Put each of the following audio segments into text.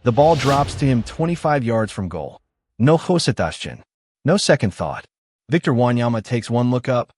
The ball drops to him 25 yards from goal. No hesitation. No second thought. Victor Wanyama takes one look up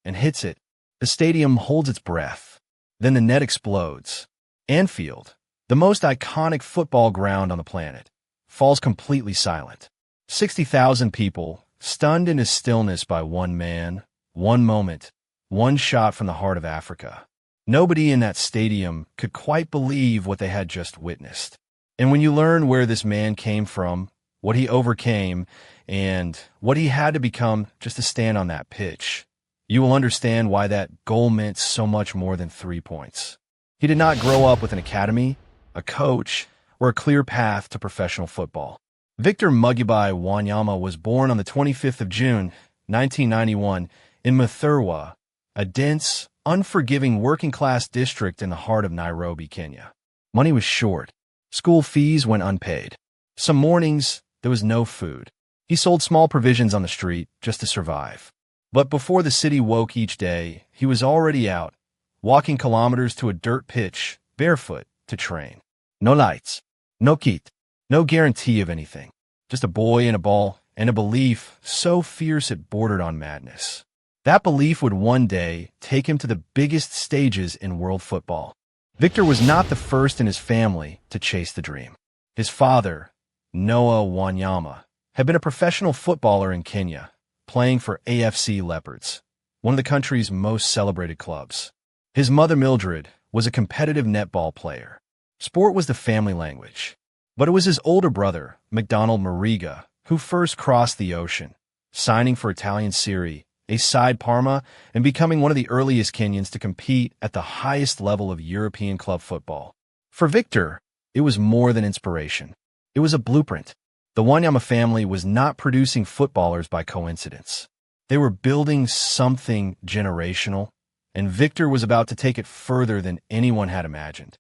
and hits it. The stadium holds its breath. Then the net explodes. Anfield, the most iconic football ground on the planet, falls completely silent. 60,000 people, stunned into stillness by one man, one moment, one shot from the heart of Africa. Nobody in that stadium could quite believe what they had just witnessed. And when you learn where this man came from, what he overcame, and what he had to become just to stand on that pitch, you will understand why that goal meant so much more than 3 points. He did not grow up with an academy, a coach, or a clear path to professional football. Victor Wanyama was born on the 25th of June, 1991, in Mathurwa, a dense, unforgiving working-class district in the heart of Nairobi, Kenya. Money was short. School fees went unpaid. Some mornings, there was no food. He sold small provisions on the street just to survive. But before the city woke each day, he was already out, walking kilometers to a dirt pitch, barefoot, to train. No lights, no kit, no guarantee of anything. Just a boy and a ball, and a belief so fierce it bordered on madness. That belief would one day take him to the biggest stages in world football. Victor was not the first in his family to chase the dream. His father, Noah Wanyama, had been a professional footballer in Kenya, playing for AFC Leopards, one of the country's most celebrated clubs. His mother, Mildred, was a competitive netball player. Sport was the family language. But it was his older brother, McDonald Mariga, who first crossed the ocean, signing for Italian Serie, a side Parma, and becoming one of the earliest Kenyans to compete at the highest level of European club football. For Victor, it was more than inspiration. It was a blueprint. The Wanyama family was not producing footballers by coincidence. They were building something generational, and Victor was about to take it further than anyone had imagined.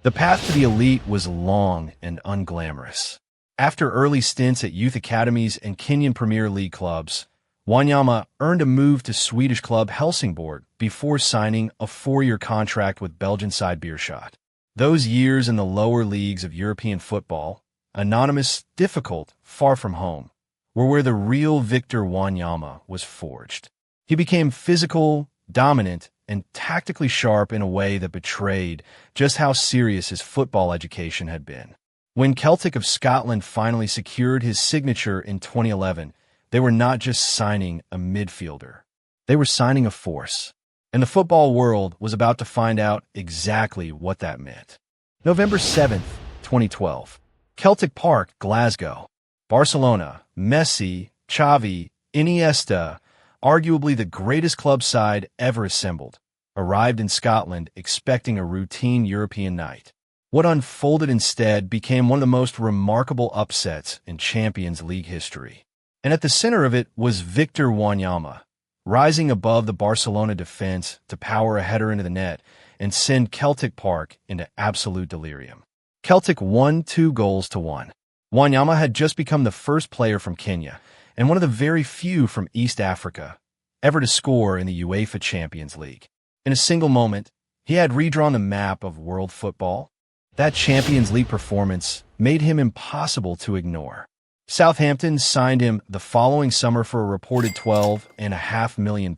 The path to the elite was long and unglamorous. After early stints at youth academies and Kenyan Premier League clubs, Wanyama earned a move to Swedish club Helsingborg before signing a 4-year contract with Belgian side Beerschot. Those years in the lower leagues of European football, anonymous, difficult, far from home, were where the real Victor Wanyama was forged. He became physical, dominant, and tactically sharp in a way that betrayed just how serious his football education had been. When Celtic of Scotland finally secured his signature in 2011, they were not just signing a midfielder. They were signing a force. And the football world was about to find out exactly what that meant. November 7th, 2012. Celtic Park, Glasgow. Barcelona, Messi, Xavi, Iniesta, arguably the greatest club side ever assembled, arrived in Scotland expecting a routine European night. What unfolded instead became one of the most remarkable upsets in Champions League history. And at the center of it was Victor Wanyama, rising above the Barcelona defense to power a header into the net and send Celtic Park into absolute delirium. Celtic won 2-1. Wanyama had just become the first player from Kenya and one of the very few from East Africa ever to score in the UEFA Champions League. In a single moment, he had redrawn the map of world football. That Champions League performance made him impossible to ignore. Southampton signed him the following summer for a reported £12.5 million,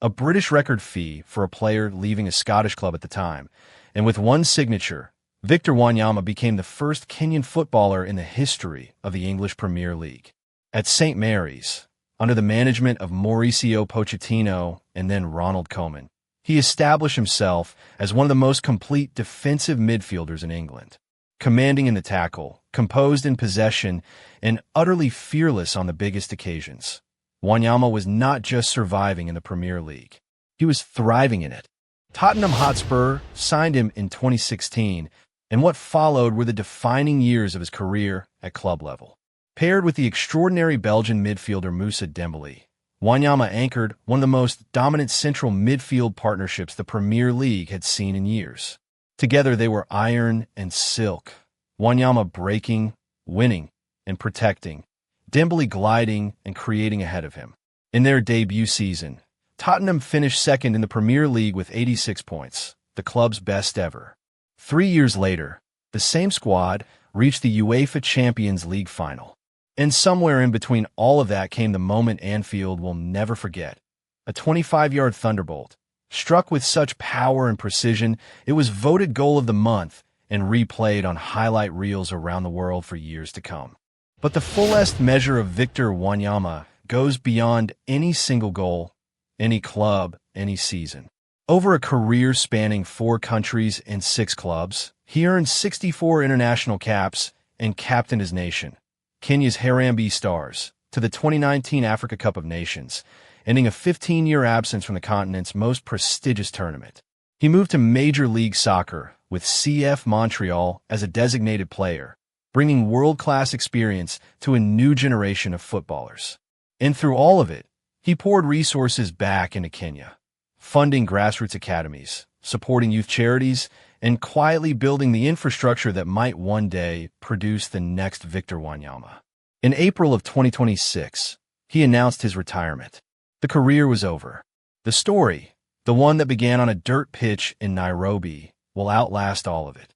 a British record fee for a player leaving a Scottish club at the time, and with one signature, Victor Wanyama became the first Kenyan footballer in the history of the English Premier League. At St. Mary's, under the management of Mauricio Pochettino and then Ronald Koeman, he established himself as one of the most complete defensive midfielders in England. Commanding in the tackle, composed in possession, and utterly fearless on the biggest occasions, Wanyama was not just surviving in the Premier League. He was thriving in it. Tottenham Hotspur signed him in 2016, and what followed were the defining years of his career at club level. Paired with the extraordinary Belgian midfielder Moussa Dembele, Wanyama anchored one of the most dominant central midfield partnerships the Premier League had seen in years. Together they were iron and silk, Wanyama breaking, winning, and protecting, Dembele gliding and creating ahead of him. In their debut season, Tottenham finished second in the Premier League with 86 points, the club's best ever. 3 years later, the same squad, reached the UEFA Champions League final. And somewhere in between all of that came the moment Anfield will never forget. A 25-yard thunderbolt. Struck with such power and precision, it was voted goal of the month and replayed on highlight reels around the world for years to come. But the fullest measure of Victor Wanyama goes beyond any single goal, any club, any season. Over a career spanning 4 countries and 6 clubs, he earned 64 international caps and captained his nation, Kenya's Harambee Stars, to the 2019 Africa Cup of Nations, ending a 15-year absence from the continent's most prestigious tournament. He moved to Major League Soccer with CF Montreal as a designated player, bringing world-class experience to a new generation of footballers. And through all of it, he poured resources back into Kenya, funding grassroots academies, supporting youth charities, and quietly building the infrastructure that might one day produce the next Victor Wanyama. In April of 2026, he announced his retirement. The career was over. The story, the one that began on a dirt pitch in Nairobi, will outlast all of it.